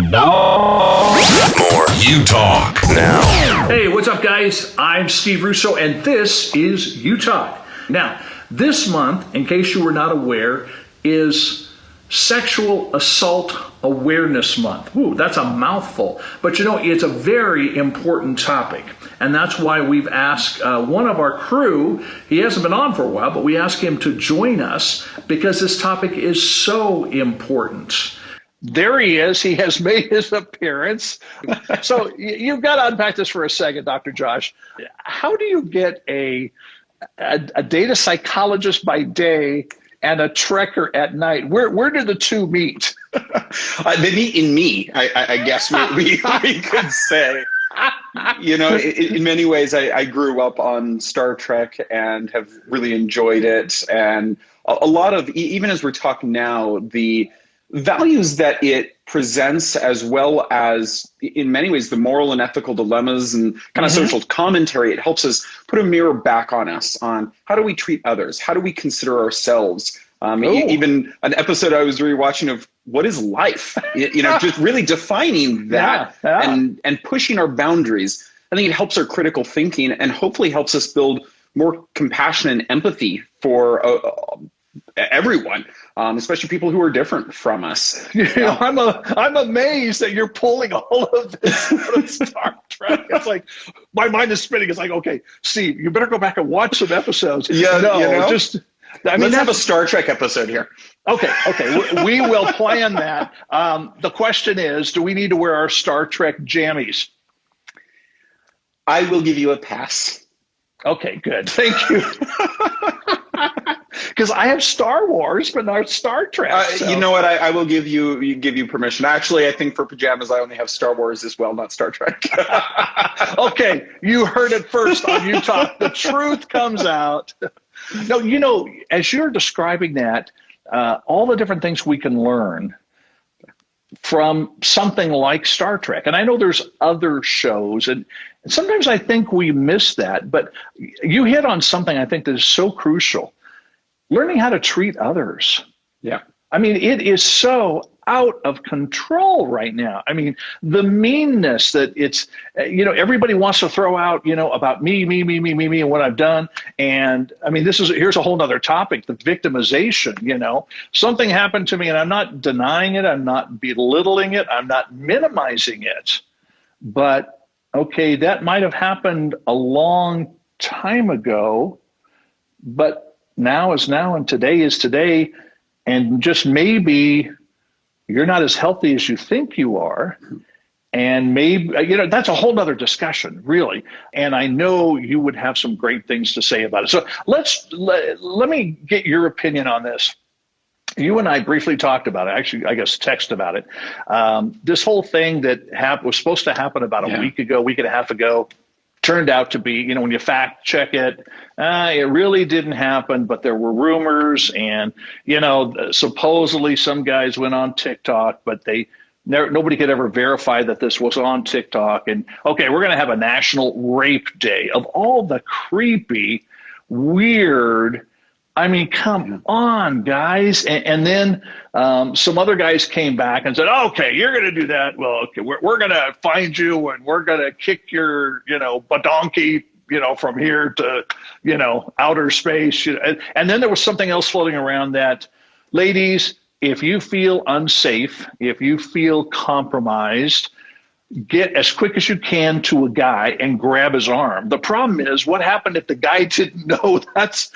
And now, more You Talk Now. Hey, what's up, guys? I'm Steve Russo, and this is You Talk. Now, this month, in case you were not aware, is Sexual Assault Awareness Month. Ooh, that's a mouthful. But you know, it's a very important topic. And that's why we've asked one of our crew, he hasn't been on for a while, but we asked him to join us because this topic is so important. There he is. He has made his appearance. So you've got to unpack this for a second, Dr. Josh. How do you get a data psychologist by day and a trekker at night? Where do the two meet? They meet in me, I guess we could say. You know, in many ways, I grew up on Star Trek and have really enjoyed it. And a lot of, even as we're talking now, the values that it presents, as well as in many ways the moral and ethical dilemmas and kind of social commentary, it helps us put a mirror back on us on how do we treat others, how do we consider ourselves. Even an episode I was rewatching of what is life, you know, just really defining that and pushing our boundaries. I think it helps our critical thinking and hopefully helps us build more compassion and empathy for everyone, especially people who are different from us. You know, I'm amazed that you're pulling all of this from Star Trek. It's like my mind is spinning. It's like, okay, Steve, you better go back and watch some episodes. Let's have a Star Trek episode here. Okay. We will plan that. The question is, do we need to wear our Star Trek jammies? I will give you a pass. Okay, good. Thank you. Because I have Star Wars, but not Star Trek. So. You know what? I will give you permission. Actually, I think for pajamas, I only have Star Wars as well, not Star Trek. Okay, you heard it first on You Talk. The truth comes out. No, you know, as you're describing that, all the different things we can learn from something like Star Trek. And I know there's other shows, and sometimes I think we miss that. But you hit on something I think that is so crucial. Learning how to treat others. Yeah. I mean, it is so out of control right now. I mean, the meanness that it's, you know, everybody wants to throw out, you know, about me, and what I've done. And I mean, here's a whole nother topic, the victimization, you know, something happened to me and I'm not denying it. I'm not belittling it. I'm not minimizing it. But okay, that might have happened a long time ago, but now is now and today is today. And just maybe you're not as healthy as you think you are. And maybe, you know, that's a whole nother discussion, really. And I know you would have some great things to say about it. So let me get your opinion on this. You and I briefly talked about it, actually, I guess, text about it. This whole thing that was supposed to happen about a week and a half ago, turned out to be, you know, when you fact check it, it really didn't happen, but there were rumors and, you know, supposedly some guys went on TikTok, but nobody could ever verify that this was on TikTok. And okay, we're going to have a national rape day of all the creepy, weird, I mean, come on, guys. And then some other guys came back and said, okay, you're going to do that. Well, okay, we're going to find you and we're going to kick your, you know, badonkey, you know, from here to, you know, outer space. And then there was something else floating around that, ladies, if you feel unsafe, if you feel compromised, get as quick as you can to a guy and grab his arm. The problem is, what happened if the guy didn't know? That's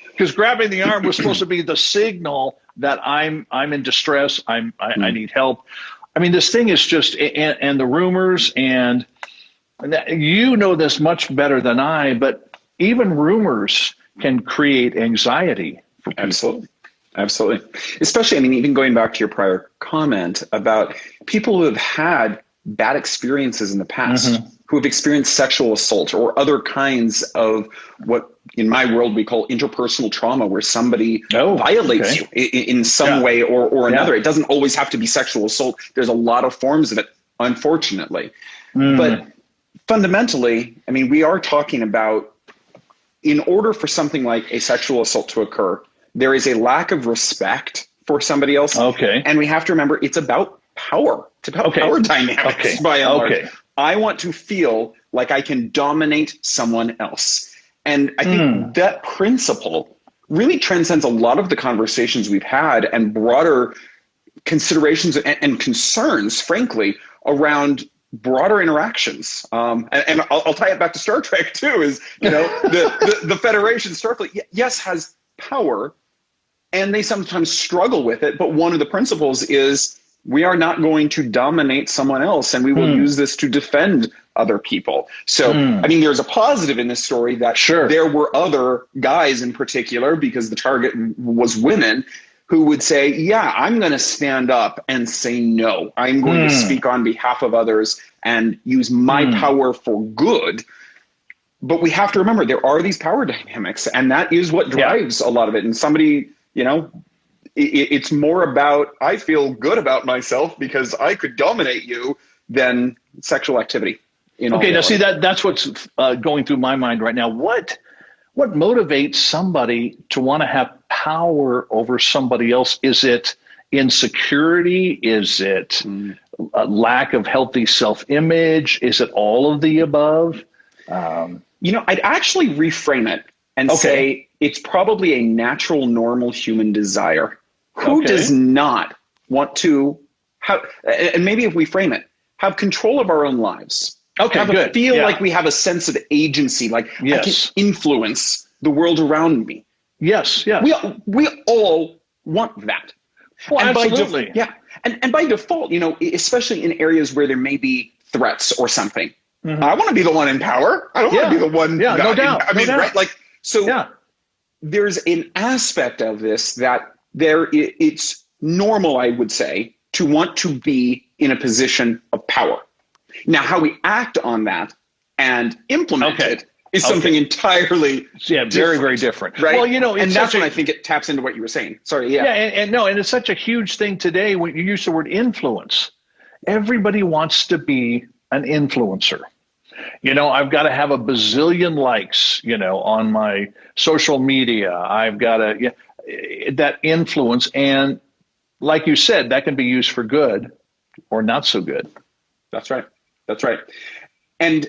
because grabbing the arm was supposed to be the signal that I'm in distress. I need help. I mean, this thing is just, and the rumors, and you know this much better than I, but even rumors can create anxiety for people. Absolutely. Especially, I mean, even going back to your prior comment about people who have had bad experiences in the past, who have experienced sexual assault or other kinds of what in my world we call interpersonal trauma, where somebody violates you in some way or another. It doesn't always have to be sexual assault. There's a lot of forms of it, unfortunately. But fundamentally, I mean, we are talking about, in order for something like a sexual assault to occur, there is a lack of respect for somebody else. Okay. And we have to remember it's about power. It's about power dynamics by and large. I want to feel like I can dominate someone else. And I think that principle really transcends a lot of the conversations we've had and broader considerations and concerns, frankly, around broader interactions. And I'll tie it back to Star Trek too, is, the Federation, Starfleet, yes, has power, and they sometimes struggle with it. But one of the principles is we are not going to dominate someone else, and we will use this to defend other people. So, I mean, there's a positive in this story that there were other guys in particular, because the target was women, who would say, yeah, I'm going to stand up and say no. I'm going to speak on behalf of others and use my power for good. But we have to remember there are these power dynamics, and that is what drives a lot of it. And somebody, it's more about, I feel good about myself because I could dominate you, than sexual activity. Okay, now see, that's what's going through my mind right now. What motivates somebody to want to have power over somebody else? Is it insecurity? Is it a lack of healthy self-image? Is it all of the above? I'd actually reframe it and say it's probably a natural, normal human desire. Who does not want to have, and maybe if we frame it, have control of our own lives? Feel like we have a sense of agency, like I can influence the world around me. Yes. We all want that. Well, and absolutely. And by default, especially in areas where there may be threats or something, I want to be the one in power. I don't want to be the one. Yeah, no doubt. Right? Like, so there's an aspect of this that it's normal, I would say, to want to be in a position of power. Now, how we act on that and implement it is something entirely very, very different. Right? Well, and that's when I think it taps into what you were saying. Sorry, and it's such a huge thing today when you use the word influence. Everybody wants to be an influencer. I've got to have a bazillion likes, on my social media. I've got to that influence, and like you said, that can be used for good or not so good. That's right. And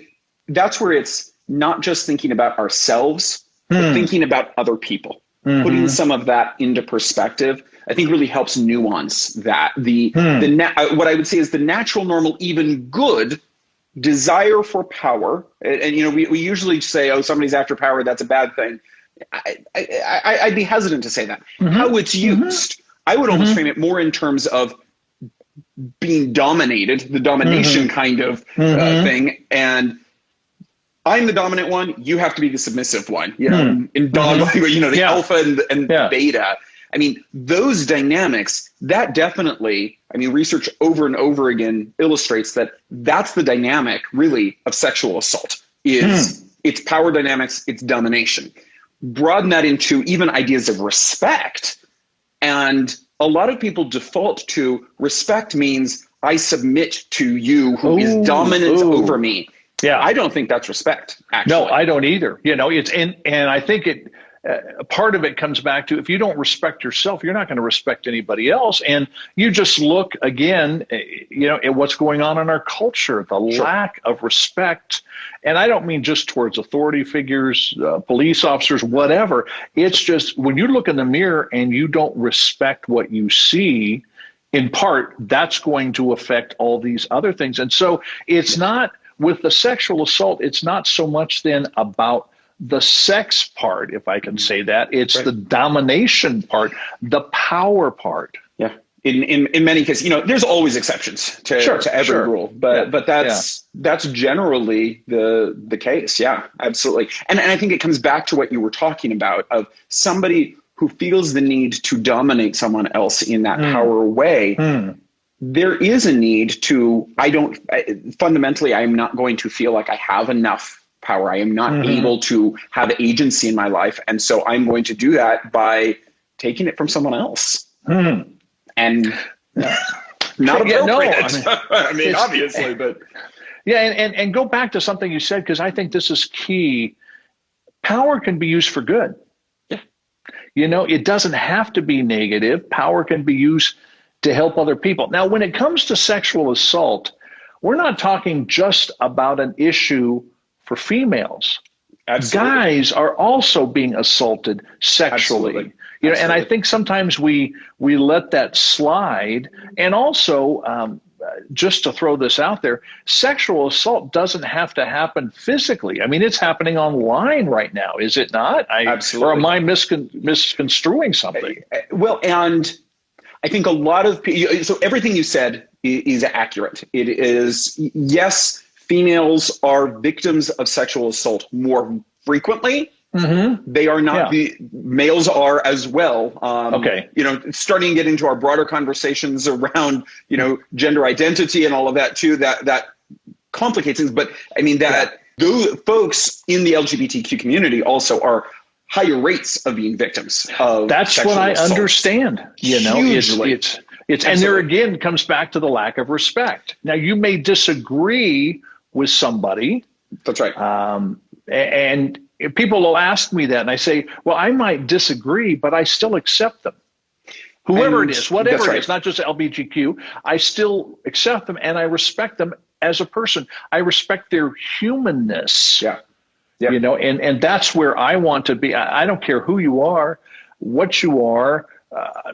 that's where it's not just thinking about ourselves, but thinking about other people. Putting some of that into perspective, I think, really helps nuance that. What I would say is the natural, normal, even good desire for power. And we usually say, oh, somebody's after power, that's a bad thing. I'd be hesitant to say that. How it's used, I would almost frame it more in terms of being dominated, the domination kind of thing. And I'm the dominant one, you have to be the submissive one. In dog language, the alpha and beta. I mean, those dynamics, that definitely, research over and over again illustrates that that's the dynamic, really, of sexual assault. It's power dynamics, it's domination. Broaden that into even ideas of respect, and a lot of people default to respect means I submit to you who is dominant over me. Yeah, I don't think that's respect. Actually, no, I don't either. It's and I think it. Part of it comes back to, if you don't respect yourself, you're not going to respect anybody else. And you just look again, at what's going on in our culture, the lack of respect. And I don't mean just towards authority figures, police officers, whatever. It's just when you look in the mirror and you don't respect what you see, in part, that's going to affect all these other things. And so it's not, with the sexual assault, it's not so much then about the sex part, if I can say that. It's the domination part, the power part. Yeah. In many cases, there's always exceptions to every rule, but that's generally the case. Yeah, absolutely. And I think it comes back to what you were talking about, of somebody who feels the need to dominate someone else in that power way. There is a need to, fundamentally, I'm not going to feel like I have enough power. I am not able to have agency in my life. And so I'm going to do that by taking it from someone else. And not appropriate. Obviously, but. Yeah, and go back to something you said, because I think this is key. Power can be used for good. Yeah. It doesn't have to be negative. Power can be used to help other people. Now, when it comes to sexual assault, we're not talking just about an issue for females. Absolutely. Guys are also being assaulted sexually. Absolutely. You know, and I think sometimes we let that slide. And also, just to throw this out there, sexual assault doesn't have to happen physically. I mean, it's happening online right now, is it not? Absolutely. Or am I misconstruing something? Well, and I think a lot of people, so everything you said is accurate. It is, yes, females are victims of sexual assault more frequently. Mm-hmm. They are not, the males are as well. Okay. You know, starting to get into our broader conversations around, you know, gender identity and all of that too, that complicates things. But I mean, those folks in the LGBTQ community also are higher rates of being victims of That's what I assault. understand. You know, it's and there again comes back to the lack of respect. Now, you may disagree with somebody. That's right. And people will ask me that, and I say, well, I might disagree, but I still accept them. Whoever it is, whatever it is, not just LGBTQ, I still accept them and I respect them as a person. I respect their humanness. Yeah. Yep. You know, and that's where I want to be. I don't care who you are, what you are,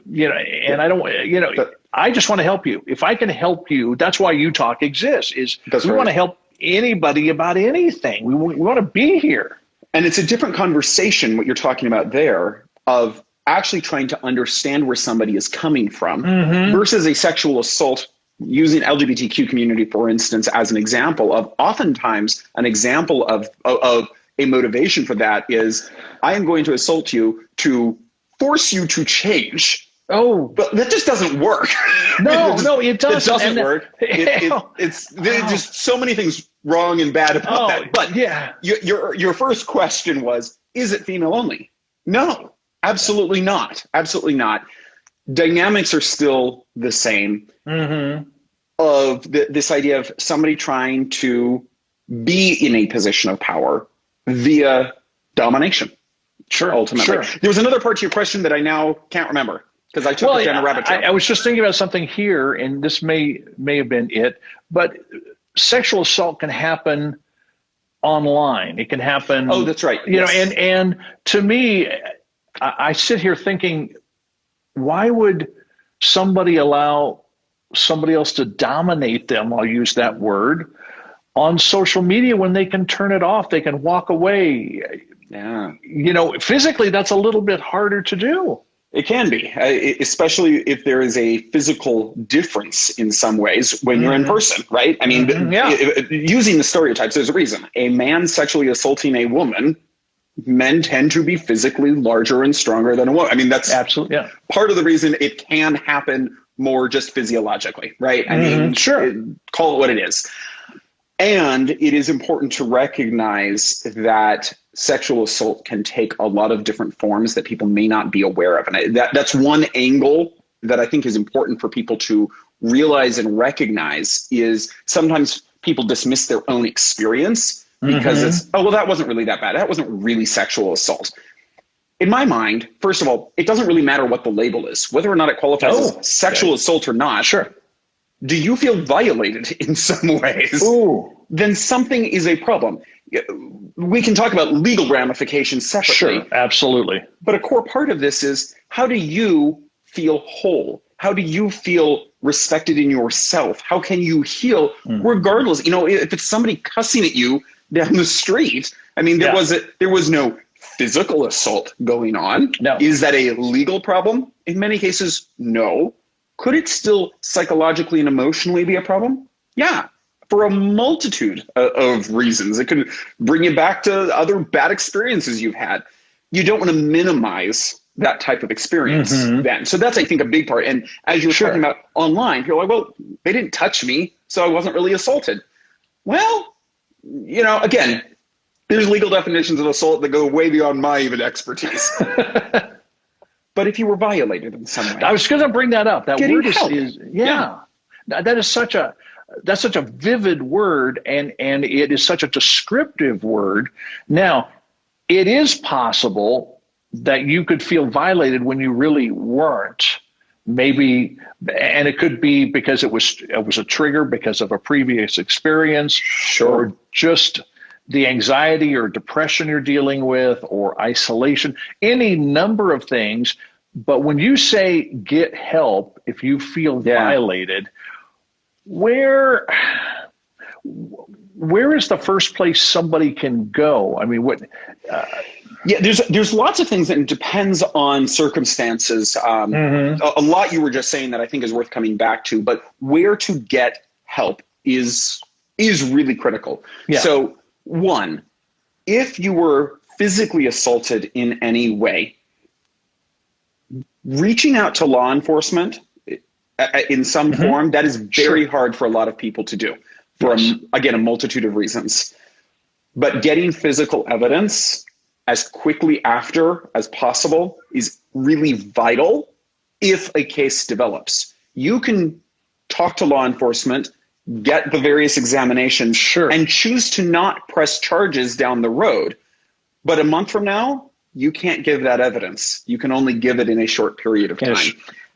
you know, and I don't, you know, I just want to help you. If I can help you, that's why You Talk exists, we want to help anybody about anything. We want to be here. And it's a different conversation, what you're talking about there, of actually trying to understand where somebody is coming from versus a sexual assault, using LGBTQ community, for instance, as an example of oftentimes an example of a motivation for that is, I am going to assault you to force you to change. Oh, but that just doesn't work. No, it doesn't. It doesn't work. There's just so many things wrong and bad about that. But your first question was, is it female only? No, absolutely not. Absolutely not. Dynamics are still the same. Of this idea of somebody trying to be in a position of power via domaination. Sure. Ultimately. There was another part to your question that I now can't remember, because I took it down a rabbit trail. I was just thinking about something here, and this may have been it, but sexual assault can happen online. It can happen. Oh, that's right. You know, and to me, I sit here thinking, why would somebody allow somebody else to dominate them? I'll use that word on social media when they can turn it off. They can walk away. Yeah. You know, physically, that's a little bit harder to do. It can be, especially if there is a physical difference in some ways when you're in person, right? I mean, using the stereotypes, there's a reason. A man sexually assaulting a woman, men tend to be physically larger and stronger than a woman. I mean, that's absolutely part of the reason it can happen more just physiologically, right? I mean, call it what it is. And it is important to recognize that sexual assault can take a lot of different forms that people may not be aware of. And that's one angle that I think is important for people to realize and recognize, is sometimes people dismiss their own experience because it's, oh, well, that wasn't really that bad. That wasn't really sexual assault. In my mind, first of all, it doesn't really matter what the label is, whether or not it qualifies as sexual assault or not. Sure. Do you feel violated in some ways? Ooh. Then something is a problem. We can talk about legal ramifications separately. Sure, absolutely. But a core part of this is, how do you feel whole? How do you feel respected in yourself? How can you heal regardless? You know, if it's somebody cussing at you down the street, I mean, there was no physical assault going on. No. Is that a legal problem? In many cases, no. Could it still psychologically and emotionally be a problem? Yeah, for a multitude of reasons. It could bring you back to other bad experiences you've had. You don't want to minimize that type of experience then. So that's, I think, a big part. And as you're talking about online, you're like, well, they didn't touch me, so I wasn't really assaulted. Well, you know, again, there's legal definitions of assault that go way beyond my even expertise. But if you were violated in some way, I was going to bring that up. That word is that is such a vivid word, and it is such a descriptive word. Now, it is possible that you could feel violated when you really weren't. maybe, and it could be because it was a trigger because of a previous experience, or just the anxiety or depression you're dealing with, or isolation, any number of things. But when you say get help if you feel violated, where is the first place somebody can go? I mean, what? There's lots of things, and it depends on circumstances. A lot you were just saying that I think is worth coming back to, but where to get help is really critical. Yeah. So, one, if you were physically assaulted in any way, reaching out to law enforcement in some form, that is very hard for a lot of people to do for, again, a multitude of reasons. But getting physical evidence as quickly after as possible is really vital if a case develops. You can talk to law enforcement, get the various examinations, and choose to not press charges down the road. But a month from now, you can't give that evidence. You can only give it in a short period of time.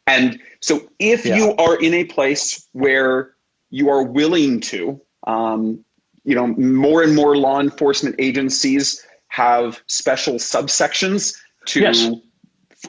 And so if you are in a place where you are willing to, more and more law enforcement agencies have special subsections to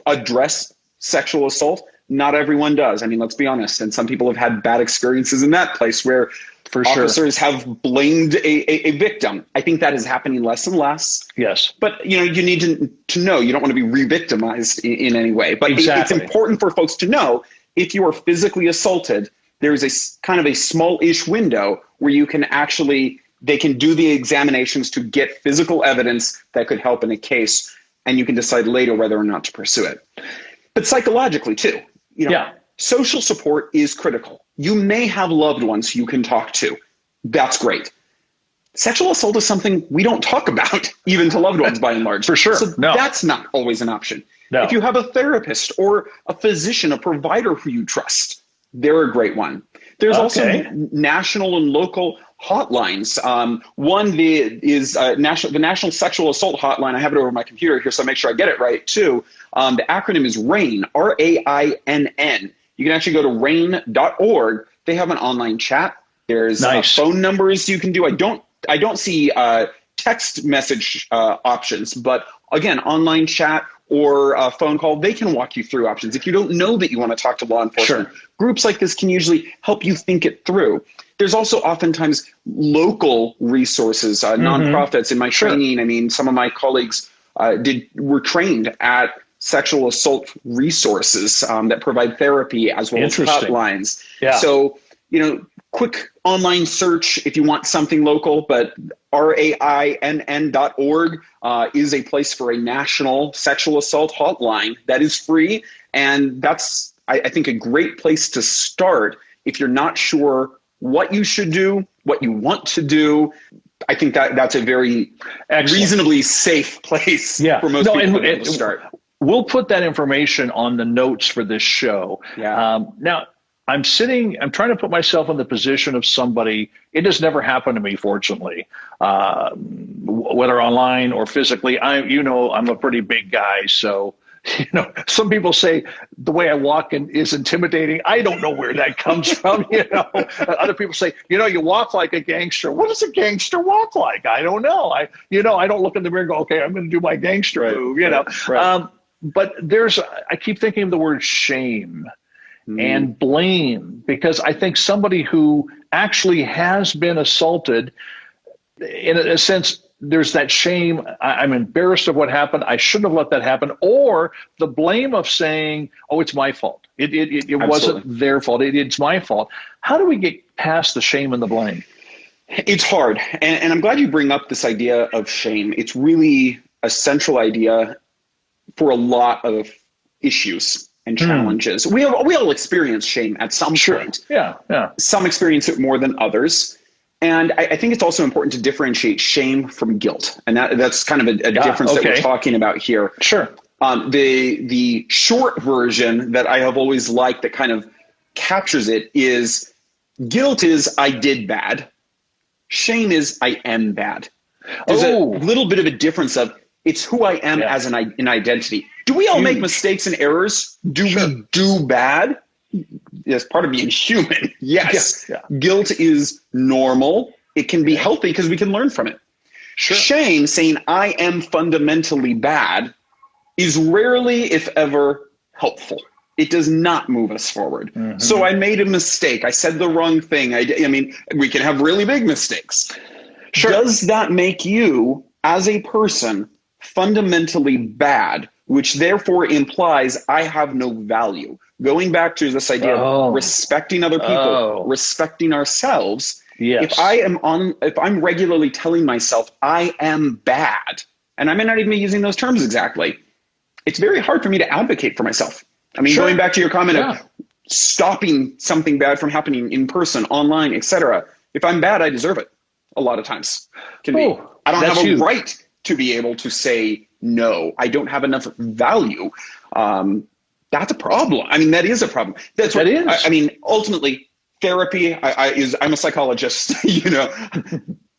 address sexual assault. Not everyone does. I mean, let's be honest. And some people have had bad experiences in that place where officers have blamed a victim. I think that is happening less and less. Yes. But, you need to know you don't want to be re-victimized in any way. But it's important for folks to know if you are physically assaulted, there's a kind of a small-ish window where you can they can do the examinations to get physical evidence that could help in a case, and you can decide later whether or not to pursue it. But psychologically too, social support is critical. You may have loved ones you can talk to. That's great. Sexual assault is something we don't talk about, even to loved ones by and large. For sure. So that's not always an option. No. If you have a therapist or a physician, a provider who you trust, they're a great one. There's also national and local hotlines. One is the National Sexual Assault Hotline. I have it over my computer here, so I make sure I get it right too. The acronym is RAINN, RAINN. You can actually go to rainn.org. They have an online chat. There's phone numbers you can do. I don't see text message options, but again, online chat or a phone call, they can walk you through options. If you don't know that you want to talk to law enforcement, groups like this can usually help you think it through. There's also oftentimes local resources, nonprofits. In my training, I mean, some of my colleagues were trained at sexual assault resources that provide therapy as well as hotlines. Yeah. So, quick online search if you want something local, but rainn.org is a place for a national sexual assault hotline that is free. And that's, I think, a great place to start if you're not sure what you should do, what you want to do. I think that's a very reasonably safe place for most people to start. We'll put that information on the notes for this show. Yeah. Now, I'm trying to put myself in the position of somebody. It has never happened to me, fortunately, whether online or physically. I'm a pretty big guy, so some people say the way I walk is intimidating. I don't know where that comes from. Other people say, you walk like a gangster. What does a gangster walk like? I don't know. I don't look in the mirror and go, okay, I'm going to do my gangster move. Right. But I keep thinking of the word shame and blame, because I think somebody who actually has been assaulted, in a sense, there's that shame. I'm embarrassed of what happened. I shouldn't have let that happen. Or the blame of saying, oh, it's my fault. It wasn't their fault. It's my fault. How do we get past the shame and the blame? It's hard. And I'm glad you bring up this idea of shame. It's really a central idea for a lot of issues and challenges. We all experience shame at some point. Yeah. Some experience it more than others. And I think it's also important to differentiate shame from guilt. And that's kind of a difference that we're talking about here. Sure. The short version that I have always liked that kind of captures it is guilt is I did bad. Shame is I am bad. There's a little bit of a difference of It's who I am as an identity. Do we all make mistakes and errors? Do we do bad? As part of being human, yes. Guilt is normal. It can be healthy because we can learn from it. Shame, saying I am fundamentally bad, is rarely, if ever, helpful. It does not move us forward. So I made a mistake. I said the wrong thing. I mean, we can have really big mistakes. Does that make you, as a person, fundamentally bad, which therefore implies I have no value? Going back to this idea of respecting other people, respecting ourselves. If I'm regularly telling myself I am bad, and I may not even be using those terms exactly, it's very hard for me to advocate for myself. I mean, going back to your comment of stopping something bad from happening in person, online, etc. If I'm bad, I deserve it. A lot of times, I don't have a right to be able to say no. I don't have enough value. That's a problem. I mean, that is a problem. I mean, ultimately, therapy. I'm a psychologist.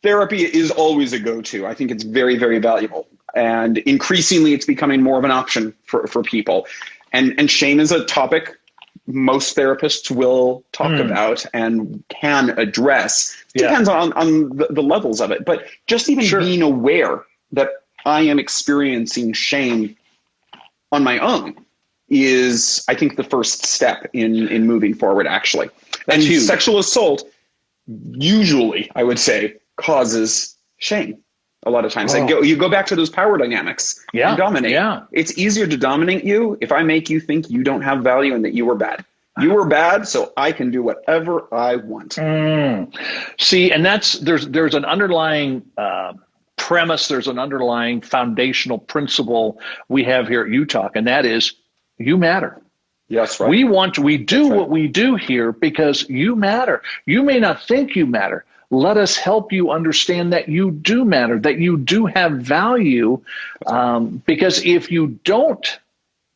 Therapy is always a go-to. I think it's very, very valuable, and increasingly, it's becoming more of an option for people. And shame is a topic most therapists will talk about and can address. Depends on the levels of it. But just even being aware that I am experiencing shame on my own is, I think, the first step in moving forward, actually. And sexual assault usually, I would say, causes shame. A lot of times. You go back to those power dynamics and dominate. It's easier to dominate you if I make you think you don't have value and that you were bad. You were bad, so I can do whatever I want. See, and there's an underlying premise, there's an underlying foundational principle we have here at UTalk, and that is you matter. Yes, right. We do what we do here because you matter. You may not think you matter. Let us help you understand that you do matter, that you do have value, because if you don't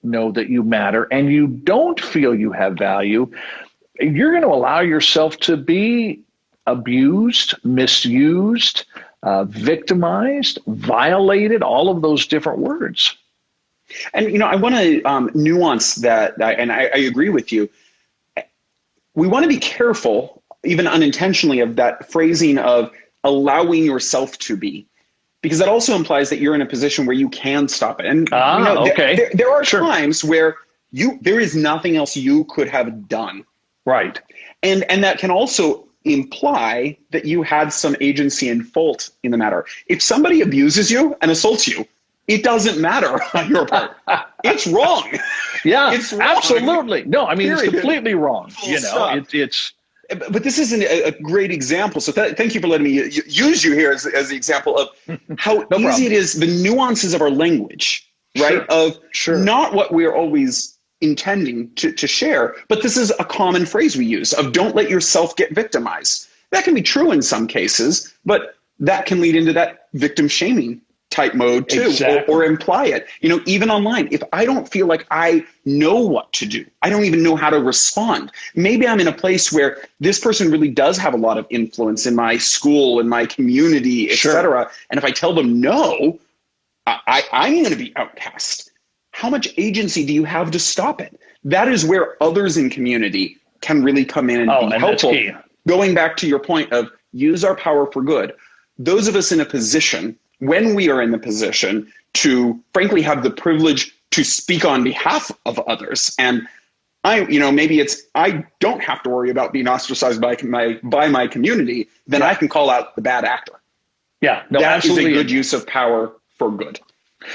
know that you matter and you don't feel you have value, you're going to allow yourself to be abused, misused, victimized, violated, all of those different words. And, I want to nuance that, and I agree with you. We want to be careful, even unintentionally, of that phrasing of allowing yourself to be, because that also implies that you're in a position where you can stop it. And there are times where there is nothing else you could have done. Right. And that can also imply that you had some agency and fault in the matter. If somebody abuses you and assaults you, it doesn't matter on your part. It's wrong. It's wrong. Absolutely. No, I mean, it's completely wrong. It's. But this isn't a great example. So thank you for letting me use you here as the example of how easy it is, the nuances of our language, right? Not what we're always intending to share, but this is a common phrase we use of don't let yourself get victimized. That can be true in some cases, but that can lead into that victim shaming type mode too, or imply it. Even online, if I don't feel like I know what to do, I don't even know how to respond. Maybe I'm in a place where this person really does have a lot of influence in my school, in my community, etc. And if I tell them no, I'm going to be outcast. How much agency do you have to stop it? That is where others in community can really come in and be helpful. Going back to your point of use our power for good. Those of us in a position, when we are in the position to frankly have the privilege to speak on behalf of others, and maybe it's I don't have to worry about being ostracized by my community, then I can call out the bad actor. That absolutely is a good use of power for good.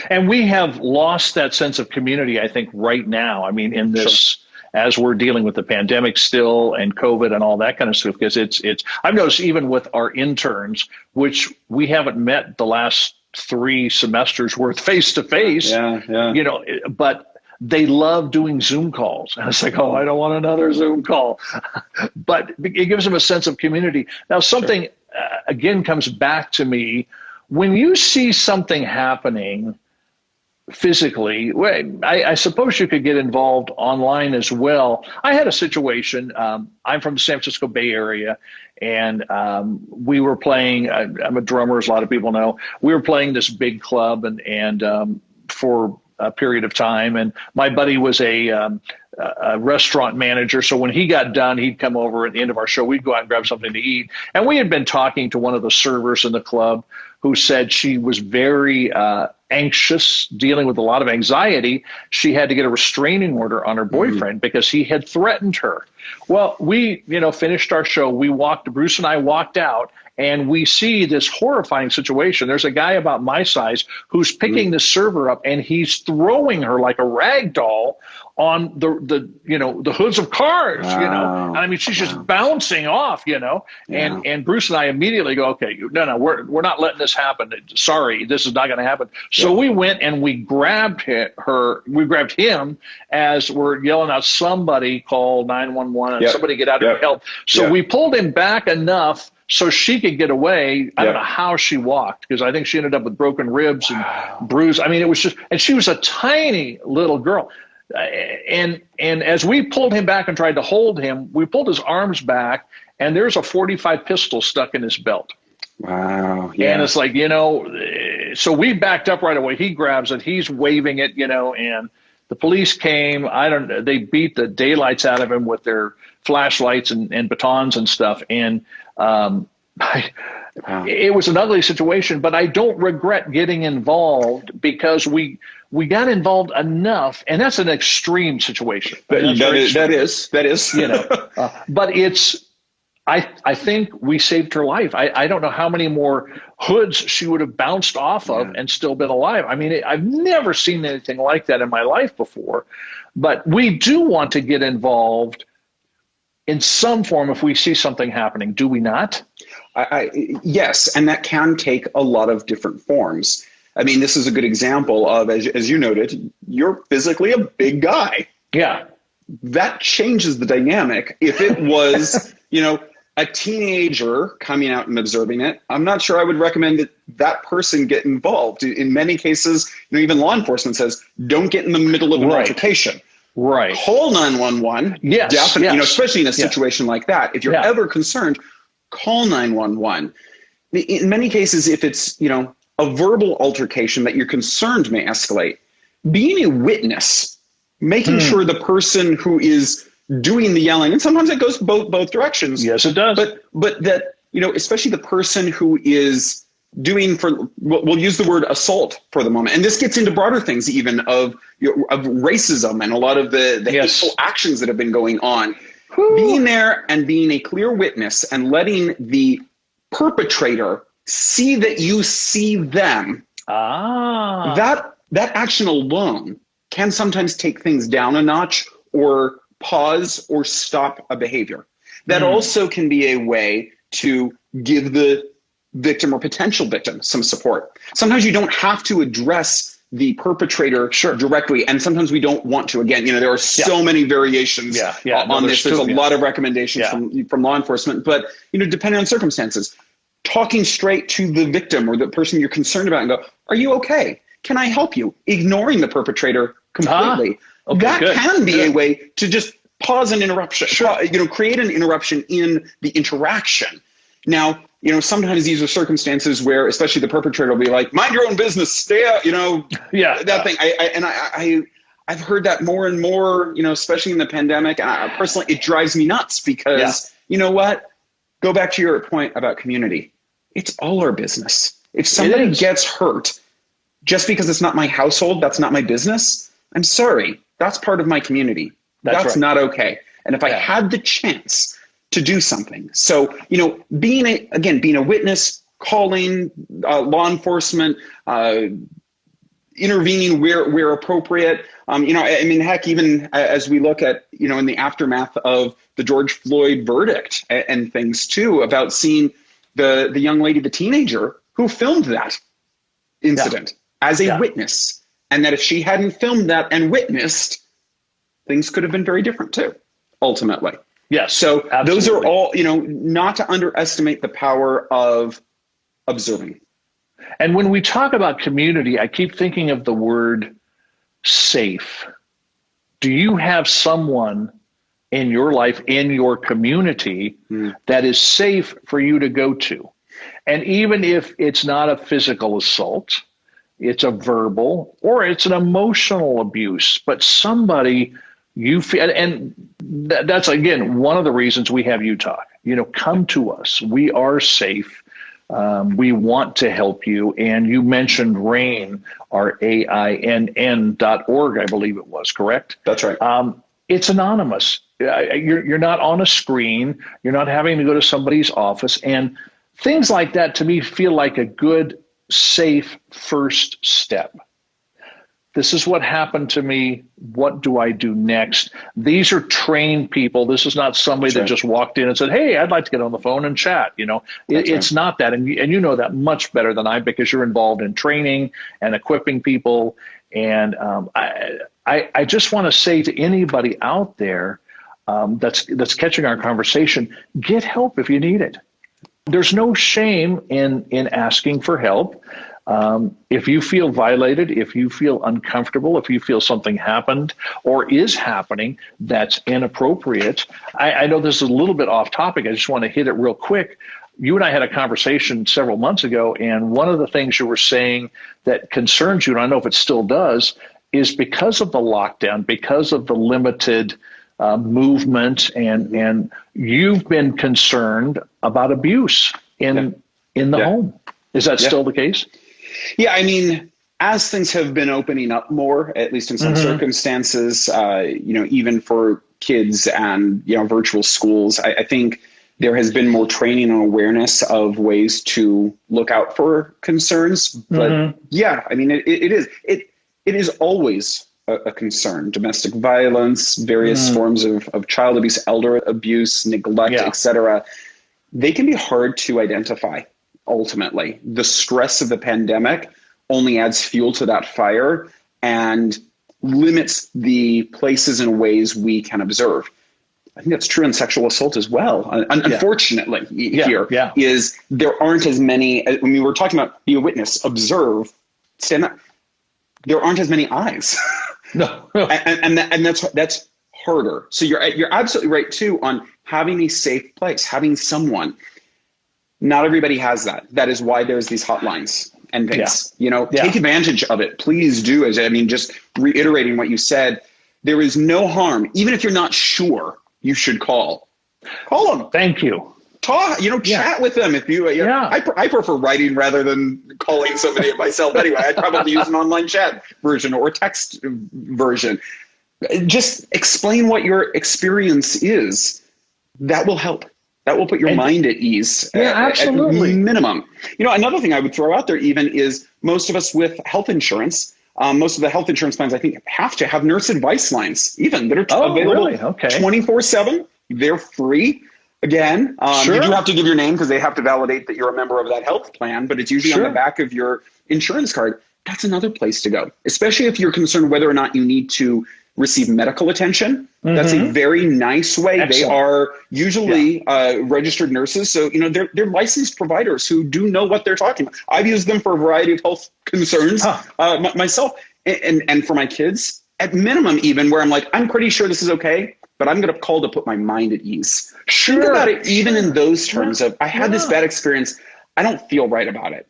And we have lost that sense of community, I think, right now. I mean, in this, as we're dealing with the pandemic still and COVID and all that kind of stuff, because it's I've noticed even with our interns, which we haven't met the last 3 semesters worth face to face, but they love doing Zoom calls. And it's like, I don't want another Zoom call. But it gives them a sense of community. Now, something again comes back to me. When you see something happening physically. I suppose you could get involved online as well. I had a situation. I'm from the San Francisco Bay Area, and we were playing. I'm a drummer, as a lot of people know. We were playing this big club, and for a period of time. And my buddy was a restaurant manager. So when he got done, he'd come over at the end of our show. We'd go out and grab something to eat. And we had been talking to one of the servers in the club who said she was very anxious, dealing with a lot of anxiety. She had to get a restraining order on her boyfriend because he had threatened her. Well, we, finished our show. Bruce and I walked out, and we see this horrifying situation. There's a guy about my size who's picking the server up, and he's throwing her like a rag doll on the hoods of cars, Wow. And I mean, she's just bouncing off, and Bruce and I immediately go, okay, no, we're not letting this happen. Sorry, this is not going to happen. So we went and we grabbed him as we're yelling out, somebody call 911 and somebody get out and help. So we pulled him back enough so she could get away. I don't know how she walked, because I think she ended up with broken ribs and bruised. I mean, it was just, and she was a tiny little girl. And as we pulled him back and tried to hold him, we pulled his arms back, and there's a .45 pistol stuck in his belt. Wow. Yeah. And it's like, so we backed up right away. He grabs it, he's waving it, and the police came. They beat the daylights out of him with their flashlights and batons and stuff. And it was an ugly situation, but I don't regret getting involved, because we got involved enough, and that's an extreme situation. That is. But I think we saved her life. I don't know how many more hoods she would have bounced off of and still been alive. I mean, I've never seen anything like that in my life before. But we do want to get involved in some form if we see something happening, do we not? Yes, and that can take a lot of different forms. I mean, this is a good example of, as you noted, you're physically a big guy. Yeah. That changes the dynamic. If it was, a teenager coming out and observing it, I'm not sure I would recommend that person get involved. In many cases, even law enforcement says, don't get in the middle of an altercation. Right. Call 911. Yes. Definitely, especially in a situation like that. If you're ever concerned, call 911. In many cases, if it's, a verbal altercation that you're concerned may escalate, being a witness, making sure the person who is doing the yelling, and sometimes it goes both directions. Yes, it does. But that, especially the person who is doing, we'll use the word assault for the moment. And this gets into broader things even of racism and a lot of the hateful actions that have been going on. Being there and being a clear witness and letting the perpetrator see that you see them. That action alone can sometimes take things down a notch or pause or stop a behavior. That also can be a way to give the victim or potential victim some support. Sometimes you don't have to address the perpetrator directly, and sometimes we don't want to. Again, there are so many variations on this. There's a lot of recommendations from law enforcement, but depending on circumstances, talking straight to the victim or the person you're concerned about and go, are you okay? Can I help you? Ignoring the perpetrator completely. That can be a way to just pause an interruption, create an interruption in the interaction. Now, sometimes these are circumstances where, especially the perpetrator will be like, mind your own business, stay out, that thing. I've heard that more and more, especially in the pandemic. And personally, it drives me nuts because you know what? Go back to your point about community. It's all our business. If somebody gets hurt, just because it's not my household, that's not my business. I'm sorry. That's part of my community. That's not okay. And if I had the chance to do something, so, being a witness, calling law enforcement, intervening where appropriate. Heck, even as we look at, in the aftermath of the George Floyd verdict and things too, about seeing the young lady, the teenager who filmed that incident as a witness, and that if she hadn't filmed that and witnessed, things could have been very different too, ultimately. Yes. So absolutely. Those are all, not to underestimate the power of observing. And when we talk about community, I keep thinking of the word safe. Do you have someone in your life, in your community, that is safe for you to go to? And even if it's not a physical assault, it's a verbal or it's an emotional abuse, but somebody you feel, and that's again one of the reasons we have you talk. Come to us. We are safe. We want to help you. And you mentioned RAINN, RAINN.org, I believe it was, correct? That's right. It's anonymous. You're not on a screen. You're not having to go to somebody's office. And things like that, to me, feel like a good, safe first step. This is what happened to me. What do I do next? These are trained people. This is not somebody that just walked in and said, hey, I'd like to get on the phone and chat. It's not that. And you know that much better than I, because you're involved in training and equipping people. And I just want to say to anybody out there that's catching our conversation, get help if you need it. There's no shame in asking for help. If you feel violated, if you feel uncomfortable, if you feel something happened or is happening that's inappropriate. I know this is a little bit off topic. I just want to hit it real quick. You and I had a conversation several months ago, and one of the things you were saying that concerns you, and I don't know if it still does, is because of the lockdown, because of the limited movement, and you've been concerned about abuse in the home. Is that still the case? Yeah, I mean, as things have been opening up more, at least in some circumstances, even for kids and, virtual schools, I think there has been more training and awareness of ways to look out for concerns. But I mean, it is always a concern. Domestic violence, various forms of child abuse, elder abuse, neglect, etc. They can be hard to identify. Ultimately, the stress of the pandemic only adds fuel to that fire and limits the places and ways we can observe. I think that's true in sexual assault as well. Unfortunately, here is there aren't as many. I mean, we're talking about be a witness, observe, stand up. There aren't as many eyes. No. and that's harder. So you're absolutely right too on having a safe place, having someone. Not everybody has that. That is why there's these hotlines and things. Take advantage of it. Please do. Just reiterating what you said, there is no harm. Even if you're not sure, you should call. Call them. Thank you. Talk. Chat with them. If you, I prefer writing rather than calling somebody myself. Anyway, I'd probably use an online chat version or text version. Just explain what your experience is. That will help. That will put your mind at ease. Absolutely. At minimum. Another thing I would throw out there even is most of us with health insurance, most of the health insurance plans, I think, have to have nurse advice lines even that are available 24/7. They're free. Again, you do have to give your name because they have to validate that you're a member of that health plan, but it's usually on the back of your insurance card. That's another place to go, especially if you're concerned whether or not you need to receive medical attention. That's a very nice way. Excellent. They are usually registered nurses. So, they're licensed providers who do know what they're talking about. I've used them for a variety of health concerns myself and for my kids at minimum, even where I'm like, I'm pretty sure this is okay, but I'm going to call to put my mind at ease. Think about it even in those terms of, I had this bad experience. I don't feel right about it.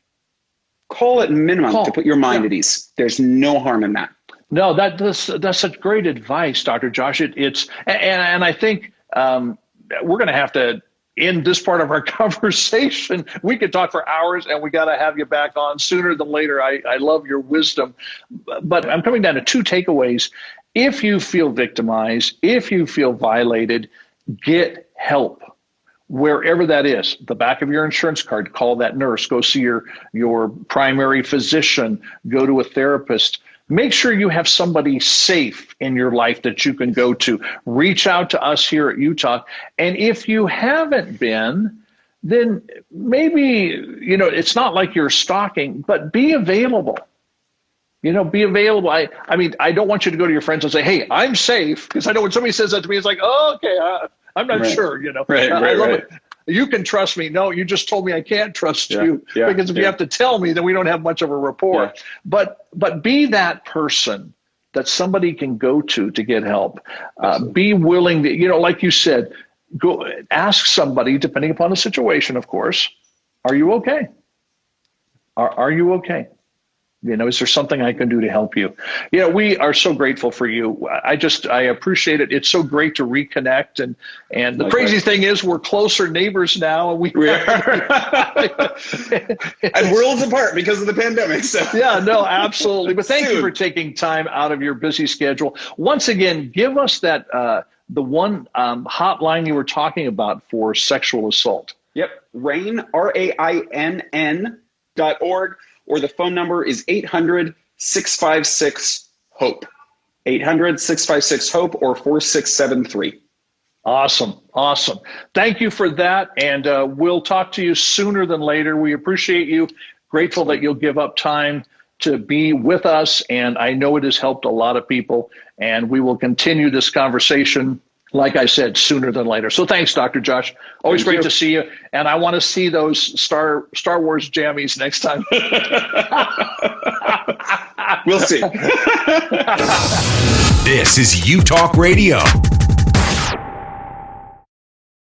Call at minimum to put your mind at ease. There's no harm in that. No, that's such great advice, Dr. Josh. It's I think we're going to have to end this part of our conversation. We could talk for hours, and we got to have you back on sooner than later. I love your wisdom, but I'm coming down to two takeaways. If you feel victimized, if you feel violated, get help. Wherever that is, the back of your insurance card, call that nurse, go see your primary physician, go to a therapist. Make sure you have somebody safe in your life that you can go to. Reach out to us here at Utah. And if you haven't been, then maybe, it's not like you're stalking, but be available. Be available. I mean, I don't want you to go to your friends and say, hey, I'm safe. Because I know when somebody says that to me, it's like, oh, okay, I'm not sure, Right. you can trust me. No, you just told me I can't trust you, because if you have to tell me, then we don't have much of a rapport. But be that person that somebody can go to get help. Be willing to, like you said, go ask somebody, depending upon the situation, of course, are you okay? Are you okay? Is there something I can do to help you? We are so grateful for you. I appreciate it. It's so great to reconnect. And the crazy thing is we're closer neighbors now. And we are. And worlds apart because of the pandemic. So. Yeah, no, absolutely. But thank you for taking time out of your busy schedule. Once again, give us that, the one hotline you were talking about for sexual assault. Yep. RAINN, RAINN.org. Or the phone number is 800-656-HOPE. 800-656-HOPE or 4673. Awesome. Thank you for that. And we'll talk to you sooner than later. We appreciate you. Grateful that you'll give up time to be with us. And I know it has helped a lot of people. And we will continue this conversation, like I said, sooner than later. So thanks, Dr. Josh. Always great to see you. And I want to see those Star Wars jammies next time. We'll see. This is You Talk Radio.